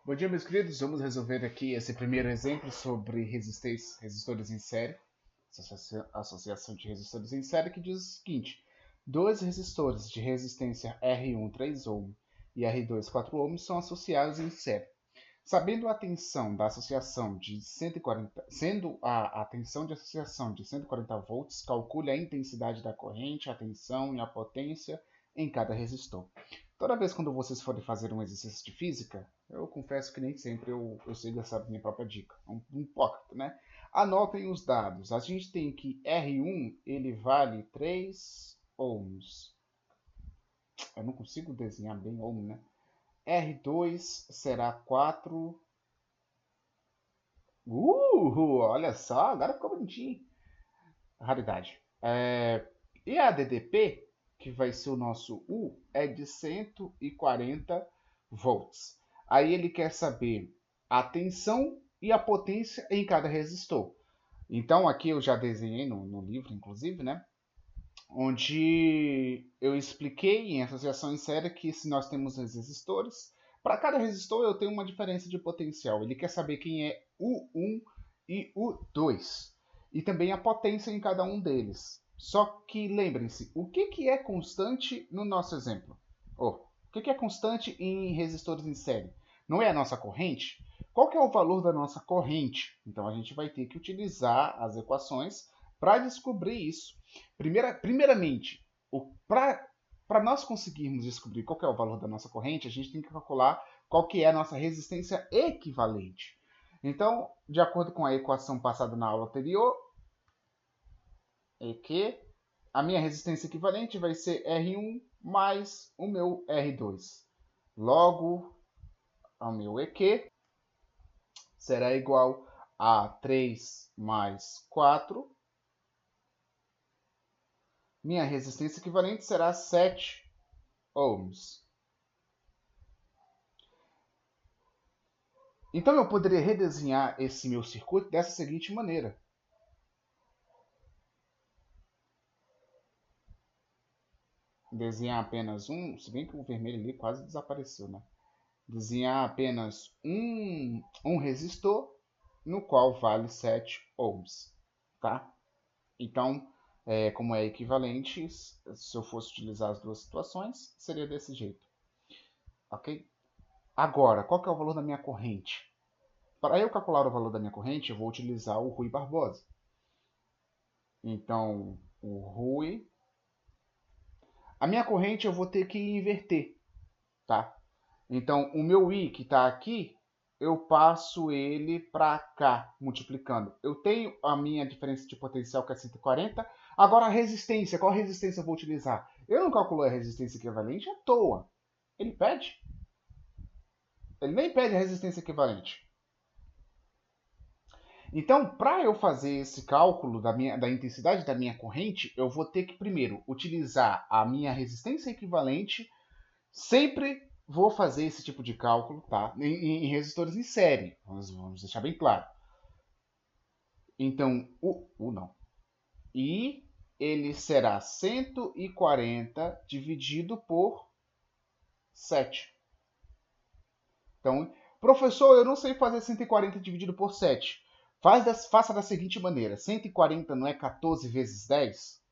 Bom dia, meus queridos. Vamos resolver aqui esse primeiro exemplo sobre resistores em série, associação de resistores em série, que diz o seguinte: dois resistores de resistência R1 3 ohm e R2 4 ohm são associados em série. Sabendo a tensão da associação de 140, sendo a tensão de associação de 140 volts, calcule a intensidade da corrente, a tensão e a potência em cada resistor. Toda vez quando vocês forem fazer um exercício de física, eu confesso que nem sempre eu sigo essa minha própria dica. Um pocket, né? Anotem os dados. A gente tem que R1 ele vale 3 ohms. Eu não consigo desenhar bem ohm, né? R2 será 4. Olha só, agora ficou bonitinho. Raridade. E a DDP, que vai ser o nosso U, é de 140 volts. Aí ele quer saber a tensão e a potência em cada resistor. Então aqui eu já desenhei no livro, inclusive, né? Onde eu expliquei em associação em série que se nós temos os resistores, para cada resistor eu tenho uma diferença de potencial. Ele quer saber quem é U1 e U2 e também a potência em cada um deles. Só que lembrem-se, o que é constante no nosso exemplo? O que é constante em resistores em série? Não é a nossa corrente? Qual que é o valor da nossa corrente? Então a gente vai ter que utilizar as equações para descobrir isso. Primeiramente, para nós conseguirmos descobrir qual é o valor da nossa corrente, a gente tem que calcular qual que é a nossa resistência equivalente. Então, de acordo com a equação passada na aula anterior, é que a minha resistência equivalente vai ser R1 mais o meu R2. Logo, o meu EQ será igual a 3 mais 4. Minha resistência equivalente será 7 ohms. Então eu poderia redesenhar esse meu circuito dessa seguinte maneira. Desenhar apenas se bem que o vermelho ali quase desapareceu, né? Desenhar apenas um resistor, no qual vale 7 ohms, tá? Então, como é equivalente, se eu fosse utilizar as duas situações, seria desse jeito, ok? Agora, qual que é o valor da minha corrente? Para eu calcular o valor da minha corrente, eu vou utilizar o Rui Barbosa. Então, o Rui. A minha corrente eu vou ter que inverter, tá? Então, o meu I que está aqui, eu passo ele para cá, multiplicando. Eu tenho a minha diferença de potencial, que é 140. Agora, a resistência. Qual resistência eu vou utilizar? Eu não calculei a resistência equivalente à toa. Ele pede. Ele nem pede a resistência equivalente. Então, para eu fazer esse cálculo da intensidade da minha corrente, eu vou ter que primeiro utilizar a minha resistência equivalente. Sempre vou fazer esse tipo de cálculo, tá? Em resistores em série. Vamos deixar bem claro. Então, o não. E ele será 140 dividido por 7. Então, professor, eu não sei fazer 140 dividido por 7. Faça da seguinte maneira: 140 não é 14 vezes 10?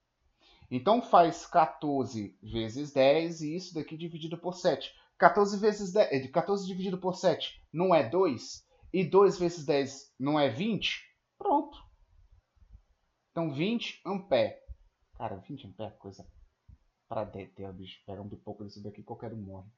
Então faz 14 vezes 10 e isso daqui dividido por 7. 14 vezes 10, 14 dividido por 7 não é 2? E 2 vezes 10 não é 20? Pronto. Então 20 ampere. Cara, 20 ampere é coisa para deter, bicho. Pega um pipoco desse daqui, qualquer um morre.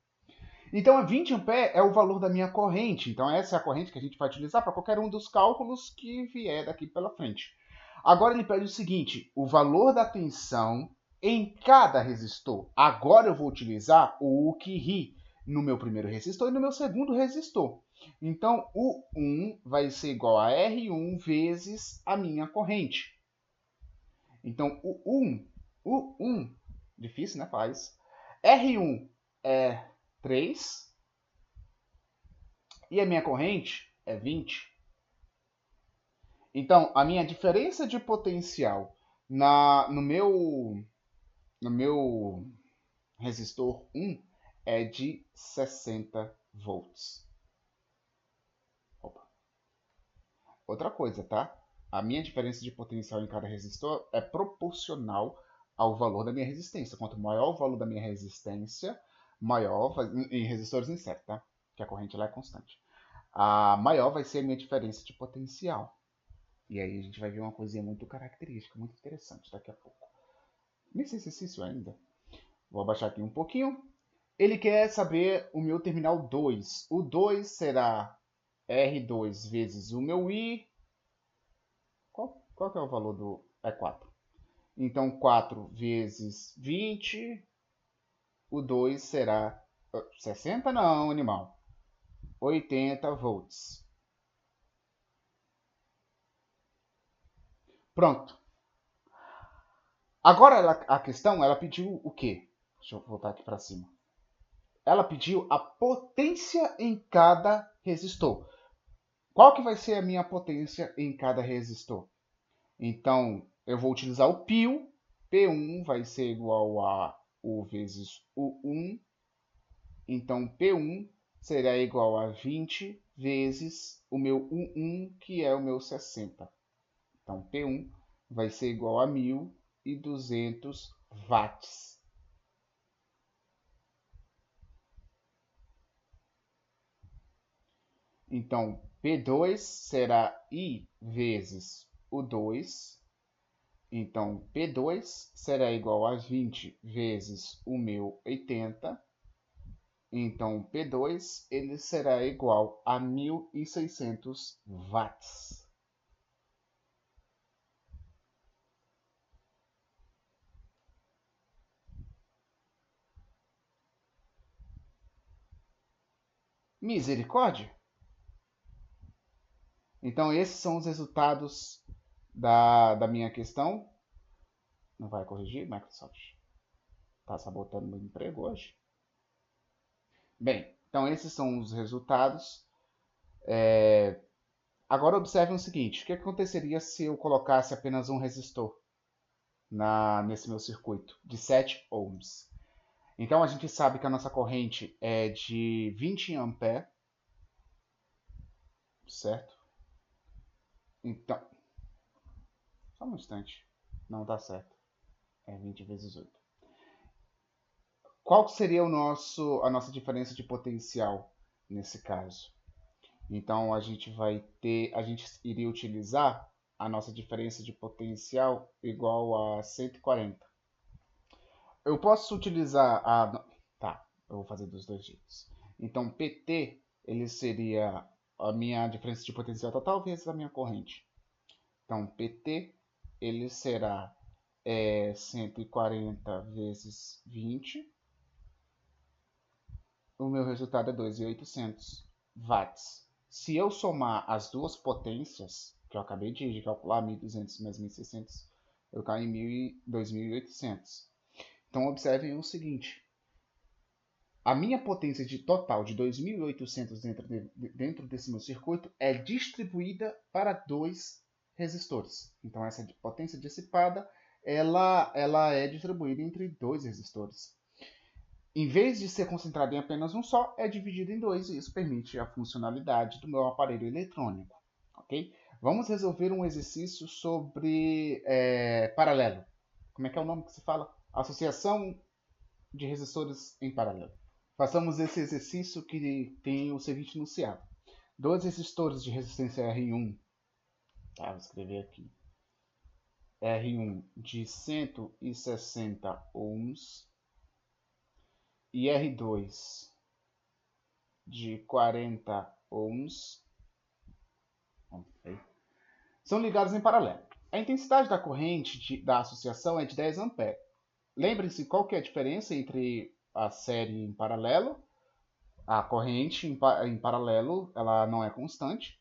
Então, a 20 ampere é o valor da minha corrente. Então, essa é a corrente que a gente vai utilizar para qualquer um dos cálculos que vier daqui pela frente. Agora, ele pede o seguinte: o valor da tensão em cada resistor. Agora, eu vou utilizar o UQRI no meu primeiro resistor e no meu segundo resistor. Então, o 1 vai ser igual a R1 vezes a minha corrente. Então, o 1, difícil, né? Faz. R1 é 3 e a minha corrente é 20. Então, a minha diferença de potencial no meu resistor 1 é de 60 volts. outra coisa, tá? A minha diferença de potencial em cada resistor é proporcional ao valor da minha resistência. Quanto maior o valor da minha resistência, maior em resistores em série, tá? Que a corrente lá é constante. A maior vai ser a minha diferença de potencial. E aí a gente vai ver uma coisinha muito característica, muito interessante daqui a pouco. Nesse exercício ainda, vou abaixar aqui um pouquinho. Ele quer saber o meu terminal 2. O 2 será R2 vezes o meu I. Qual que é o valor do... É 4. Então, 4 vezes 20. O 2 será... 60 não, animal. 80 volts. Pronto. Agora a questão, ela pediu o quê? Deixa eu voltar aqui para cima. Ela pediu a potência em cada resistor. Qual que vai ser a minha potência em cada resistor? Então, eu vou utilizar o π. P1 vai ser igual a U vezes U1. Então, P1 será igual a 20 vezes o meu U1, que é o meu 60. Então, P1 vai ser igual a 1.200 watts. Então, P2 será I vezes o 2. Então, P2 será igual a 20 vezes o meu 80. Então, P2 ele será igual a 1.600 watts. Misericórdia? Então, esses são os resultados da minha questão. Não vai corrigir, Microsoft? Está sabotando meu emprego hoje? Bem, então esses são os resultados. Agora observe o seguinte, o que aconteceria se eu colocasse apenas um resistor nesse meu circuito de 7 ohms? Então a gente sabe que a nossa corrente é de 20 ampere, certo? Então, só um instante, não está certo, é 20 vezes 8. Qual seria a nossa diferença de potencial nesse caso? Então a gente iria utilizar a nossa diferença de potencial igual a 140. Eu posso utilizar a... Tá, eu vou fazer dos dois jeitos. Então PT, ele seria a minha diferença de potencial total vezes a minha corrente. Então PT, ele será 140 vezes 20. O meu resultado é 2.800 watts. Se eu somar as duas potências, que eu acabei de calcular, 1.200 mais 1.600, eu caio em 2.800. Então, observem o seguinte. A minha potência total de 2.800 dentro desse meu circuito é distribuída para dois resistores. Então, essa potência dissipada ela é distribuída entre dois resistores. Em vez de ser concentrado em apenas um só, é dividido em dois e isso permite a funcionalidade do meu aparelho eletrônico. Ok? Vamos resolver um exercício sobre paralelo. Como é que é o nome que se fala? Associação de resistores em paralelo. Façamos esse exercício que tem o seguinte enunciado. Dois resistores de resistência R1, tá? Vou escrever aqui. R1 de 160 ohms e R2 de 40 ohms são ligados em paralelo. A intensidade da corrente da associação é de 10 A. Lembre-se qual que é a diferença entre a série em paralelo. A corrente em paralelo ela não é constante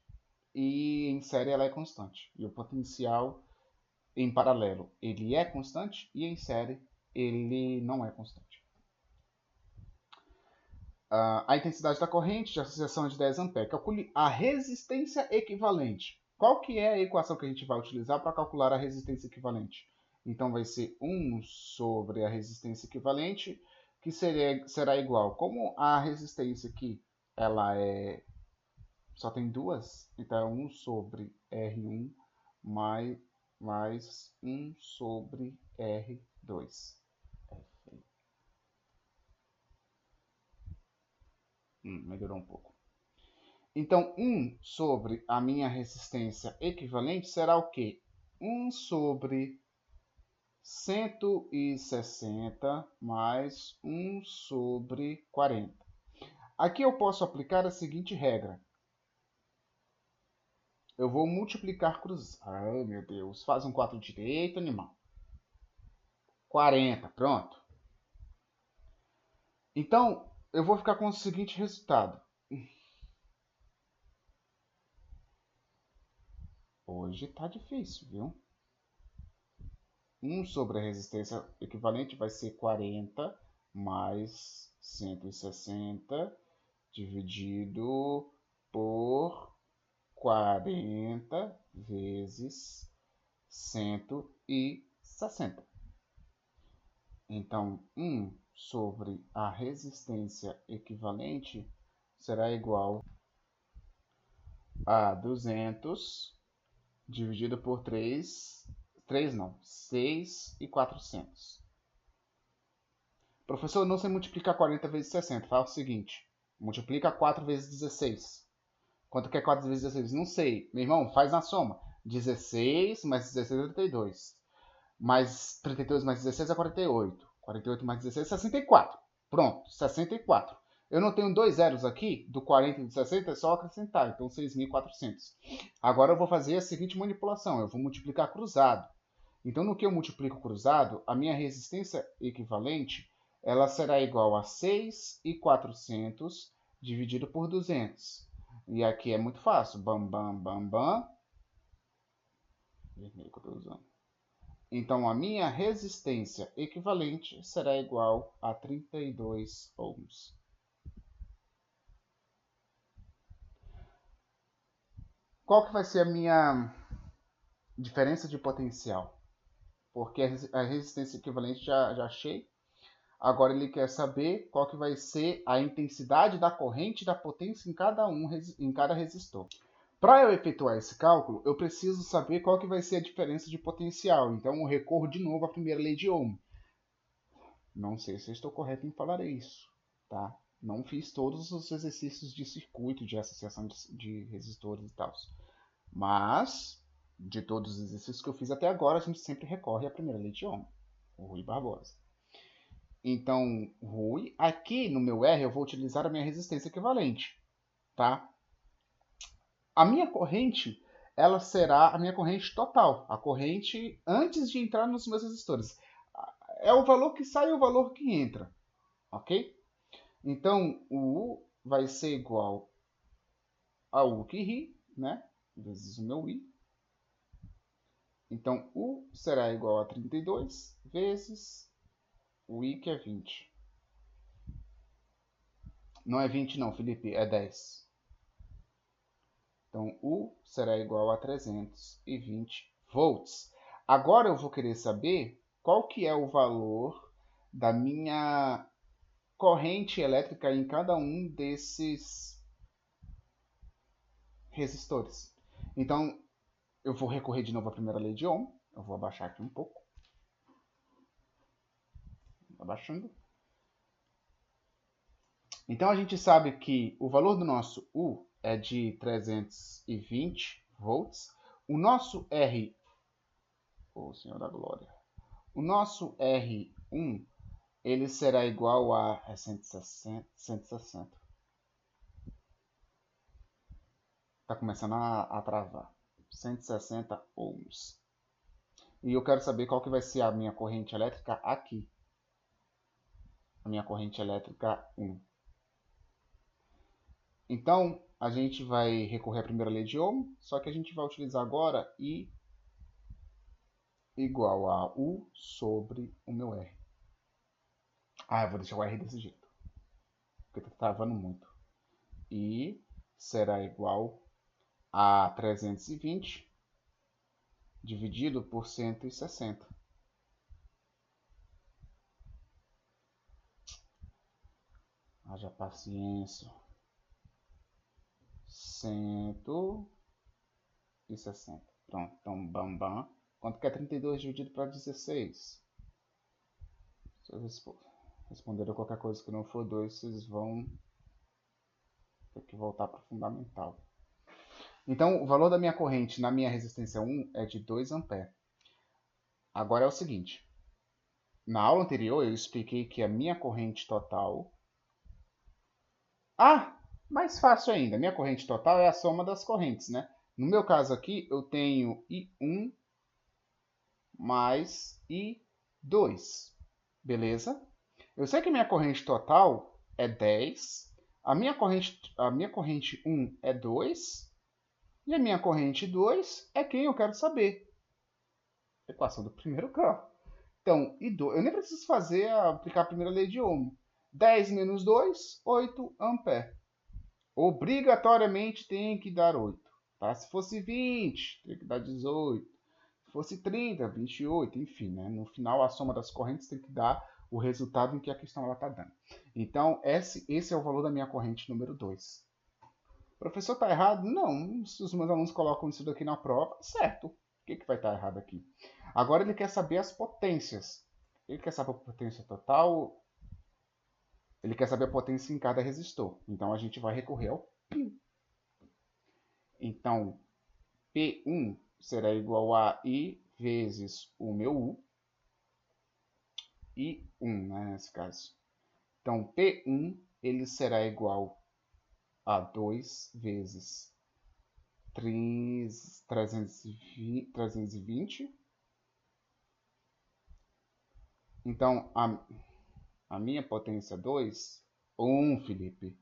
e em série ela é constante. E o potencial em paralelo ele é constante e em série ele não é constante. A intensidade da corrente de associação é de 10 A. Calcule a resistência equivalente. Qual que é a equação que a gente vai utilizar para calcular a resistência equivalente? Então vai ser 1 sobre a resistência equivalente, que será igual. Como a resistência aqui ela é Só tem duas? Então é 1 sobre R1 mais 1 sobre R2. Melhorou um pouco. Então, 1 sobre a minha resistência equivalente será o quê? 1 sobre 160 mais 1 sobre 40. Aqui eu posso aplicar a seguinte regra. Eu vou multiplicar cruzado. Ai, meu Deus. Faz um 4 direito, animal. 40, pronto. Então, eu vou ficar com o seguinte resultado. Hoje tá difícil, viu? 1 sobre a resistência equivalente vai ser 40 mais 160 dividido por 40 vezes 160. Então, 1 sobre a resistência equivalente será igual a 200 dividido por 3 não, 6 e 400. Professor, eu não sei multiplicar 40 vezes 60. Faz o seguinte, multiplica 4 vezes 16. Quanto que é 4 vezes 16? Não sei. Meu irmão, faz na soma. 16 mais 16 é 32. Mais 32 mais 16 é 48. 48 mais 16 é 64. Pronto, 64. Eu não tenho dois zeros aqui, do 40 e do 60, é só acrescentar. Então, 6.400. Agora eu vou fazer a seguinte manipulação. Eu vou multiplicar cruzado. Então, no que eu multiplico cruzado, a minha resistência equivalente ela será igual a 6.400 dividido por 200. E aqui é muito fácil. Bam, bam, bam, bam. Vermelho que eu estou usando. Então, a minha resistência equivalente será igual a 32 ohms. Qual que vai ser a minha diferença de potencial? Porque a resistência equivalente já achei. Agora ele quer saber qual que vai ser a intensidade da corrente da potência em cada resistor. Para eu efetuar esse cálculo, eu preciso saber qual que vai ser a diferença de potencial. Então eu recorro de novo à primeira lei de Ohm. Não sei se eu estou correto em falar isso, tá? Não fiz todos os exercícios de circuito, de associação de resistores e tal. Mas, de todos os exercícios que eu fiz até agora, a gente sempre recorre à primeira lei de Ohm, o Rui Barbosa. Então, Rui, aqui no meu R eu vou utilizar a minha resistência equivalente, tá? A minha corrente, ela será a minha corrente total, a corrente antes de entrar nos meus resistores. É o valor que sai e o valor que entra, ok? Então, o U vai ser igual a U que ri, né? Vezes o meu I. Então, U será igual a 32 vezes o I, que é 20. Não é 20 não, Felipe, é 10. Então, U será igual a 320 volts. Agora eu vou querer saber qual que é o valor da minha corrente elétrica em cada um desses resistores. Então, eu vou recorrer de novo à primeira lei de Ohm. Eu vou abaixar aqui um pouco. Abaixando. Então, a gente sabe que o valor do nosso U é de 320 volts. O nosso R, oh Senhor da Glória, o nosso R1, ele será igual a 160. Está começando a travar. 160 ohms. E eu quero saber qual que vai ser a minha corrente elétrica aqui. A minha corrente elétrica 1. Então, a gente vai recorrer à primeira lei de Ohm, só que a gente vai utilizar agora I igual a U sobre o meu R. Ah, eu vou deixar o R desse jeito, porque está travando muito. I será igual a 320 dividido por 160. Haja paciência. 160. Pronto, então, bam, bam. Quanto que é 32 dividido para 16? Se eu responder qualquer coisa que não for 2, vocês vão ter que voltar para o fundamental. Então, o valor da minha corrente na minha resistência 1 é de 2 A. Agora é o seguinte. Na aula anterior, eu expliquei que a minha corrente total... mais fácil ainda. Minha corrente total é a soma das correntes, né? No meu caso aqui, eu tenho I1 mais I2. Beleza? Eu sei que minha corrente total é 10. A minha corrente 1 é 2. E a minha corrente 2 é quem eu quero saber. Equação do primeiro grau. Então, I2, eu nem preciso aplicar a primeira lei de Ohm. 10 menos 2, 8 ampere. Obrigatoriamente tem que dar 8. Tá? Se fosse 20, tem que dar 18. Se fosse 30, 28, enfim. Né? No final, a soma das correntes tem que dar o resultado em que a questão está dando. Então, esse é o valor da minha corrente número 2. Professor, está errado? Não. Se os meus alunos colocam isso daqui na prova, certo. O que vai estar errado aqui? Agora ele quer saber as potências. Ele quer saber a potência total. Ele quer saber a potência em cada resistor. Então a gente vai recorrer ao π. Então, P1 será igual a I vezes o meu U. I1, né, nesse caso. Então, P1 ele será igual a 2 vezes 320. Então, a minha potência 2, 1, Felipe.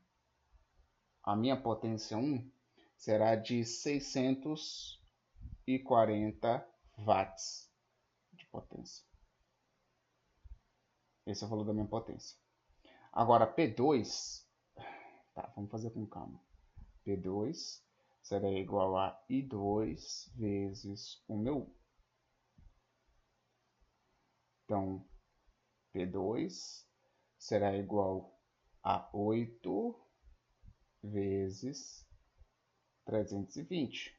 A minha potência 1 será de 640 watts de potência. Esse é o valor da minha potência. Agora, P2, tá, vamos fazer com calma. P2 será igual a I2 vezes o meu U. Então, P2 será igual a 8 vezes 320.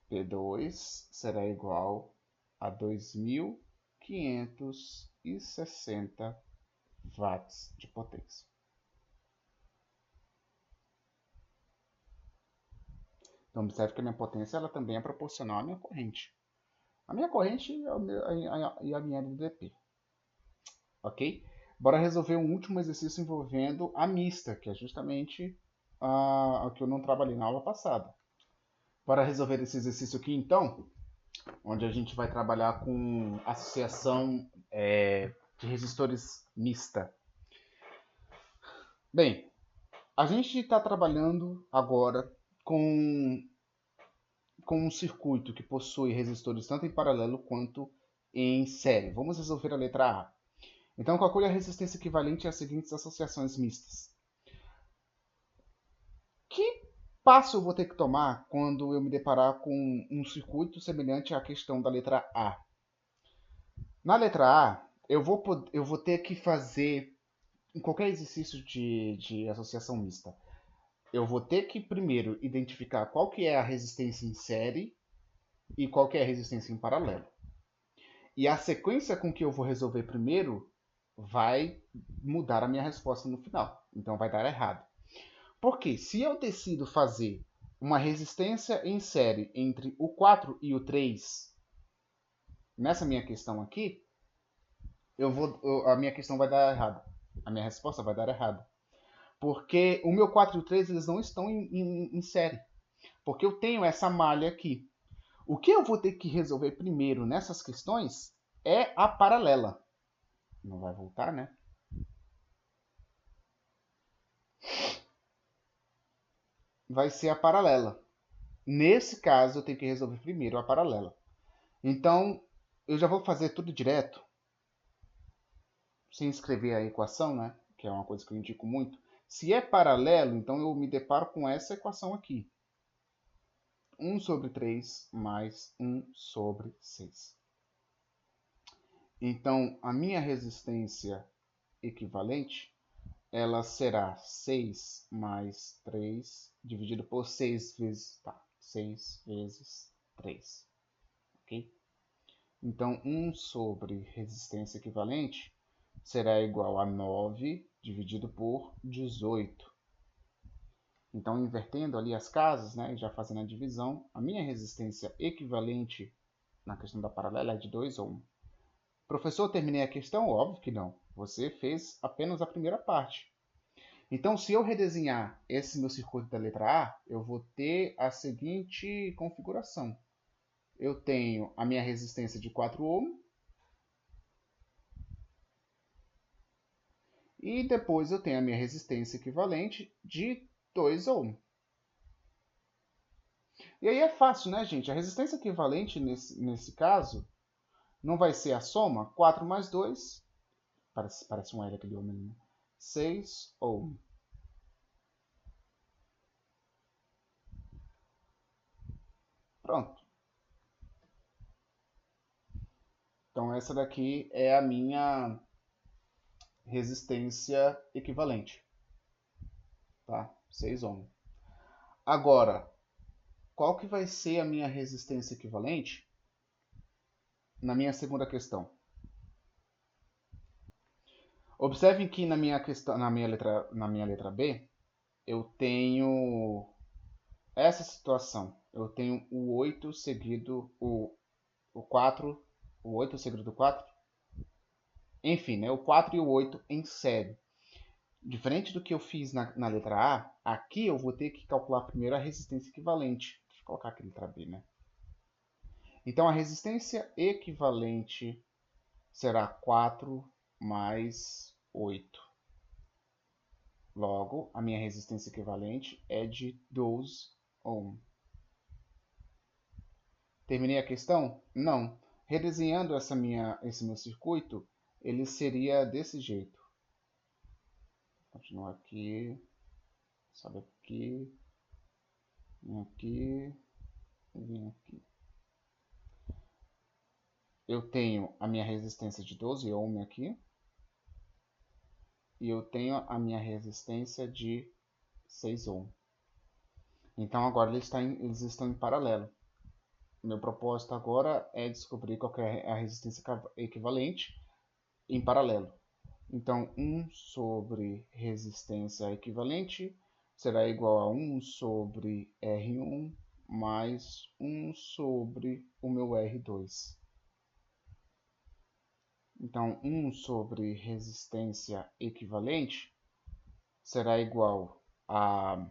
P2 será igual a 2.560 watts de potência. Então, observe que a minha potência ela também é proporcional à minha corrente. A minha corrente e a minha LDP. Ok? Bora resolver um último exercício envolvendo a mista, que é justamente a que eu não trabalhei na aula passada. Bora resolver esse exercício aqui, então, onde a gente vai trabalhar com associação de resistores mista. Bem, a gente está trabalhando agora com um circuito que possui resistores tanto em paralelo quanto em série. Vamos resolver a letra A. Então, calcule a resistência equivalente às seguintes associações mistas. Que passo eu vou ter que tomar quando eu me deparar com um circuito semelhante à questão da letra A? Na letra A, eu vou ter que fazer, em qualquer exercício de associação mista, eu vou ter que primeiro identificar qual que é a resistência em série e qual que é a resistência em paralelo. E a sequência com que eu vou resolver primeiro vai mudar a minha resposta no final. Então vai dar errado. Porque se eu decido fazer uma resistência em série entre o 4 e o 3, nessa minha questão aqui, a minha questão vai dar errado. A minha resposta vai dar errado. Porque o meu 4 e o 3 eles não estão em série. Porque eu tenho essa malha aqui. O que eu vou ter que resolver primeiro nessas questões é a paralela. Não vai voltar, né? Vai ser a paralela. Nesse caso, eu tenho que resolver primeiro a paralela. Então, eu já vou fazer tudo direto, sem escrever a equação, né? Que é uma coisa que eu indico muito. Se é paralelo, então eu me deparo com essa equação aqui. 1 sobre 3 mais 1 sobre 6. Então, a minha resistência equivalente ela será 6 mais 3 dividido por 6 vezes, 6 vezes 3, ok? Então, 1 sobre resistência equivalente será igual a 9 dividido por 18. Então, invertendo ali as casas, né, já fazendo a divisão, a minha resistência equivalente na questão da paralela é de 2 ohms. Professor, terminei a questão? Óbvio que não. Você fez apenas a primeira parte. Então, se eu redesenhar esse meu circuito da letra A, eu vou ter a seguinte configuração. Eu tenho a minha resistência de 4 ohms e depois eu tenho a minha resistência equivalente de 2 ohms. E aí é fácil, né, gente? A resistência equivalente nesse caso não vai ser a soma 4 mais 2, parece um L aquele homem, né? 6 ohms. Pronto. Então essa daqui é a minha resistência equivalente, tá? 6 ohms. Agora, qual que vai ser a minha resistência equivalente na minha segunda questão? Observem que na minha questão, na minha letra B, eu tenho essa situação. Eu tenho o 8 seguido o 4, o 8 seguido do 4. Enfim, né, o 4 e o 8 em série. Diferente do que eu fiz na letra A, aqui eu vou ter que calcular primeiro a resistência equivalente. Deixa eu colocar aqui a letra B, né? Então a resistência equivalente será 4 mais 8. Logo, a minha resistência equivalente é de 12 ohms. Terminei a questão? Não. Redesenhando esse meu circuito, ele seria desse jeito. Continua aqui, sobe aqui, vem aqui, vem aqui. Eu tenho a minha resistência de 12 ohms aqui. E eu tenho a minha resistência de 6 ohms. Então agora eles estão em paralelo. Meu propósito agora é descobrir qual é a resistência equivalente em paralelo. Então 1 sobre resistência equivalente será igual a 1 sobre R1 mais 1 sobre o meu R2. Então 1 sobre resistência equivalente será igual a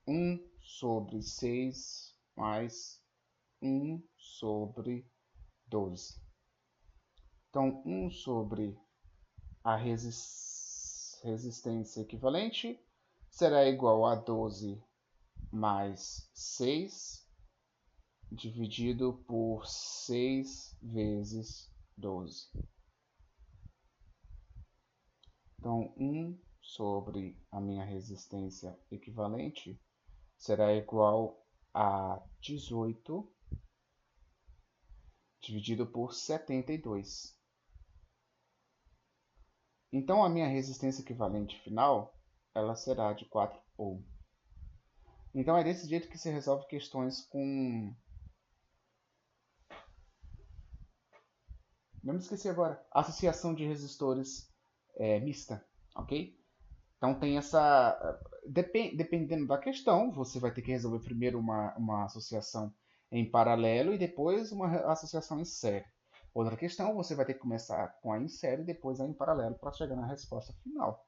1 sobre 6 mais 1 sobre 12. Então, 1 sobre a resistência equivalente será igual a 12 mais 6 dividido por 6 vezes 12. Então, 1 sobre a minha resistência equivalente será igual a 18 dividido por 72. Então, a minha resistência equivalente final, ela será de 4 ohms. Então, é desse jeito que se resolve questões com... Não me esqueci agora. Associação de resistores mista, ok? Então, tem essa... Dependendo da questão, você vai ter que resolver primeiro uma associação em paralelo e depois uma associação em série. Outra questão, você vai ter que começar com a em série e depois a em paralelo para chegar na resposta final.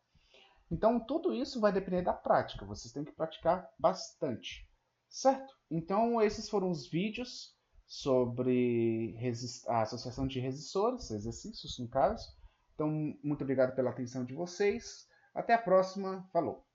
Então, tudo isso vai depender da prática. Vocês têm que praticar bastante, certo? Então, esses foram os vídeos sobre a associação de resistores, exercícios no caso. Então, muito obrigado pela atenção de vocês. Até a próxima. Falou!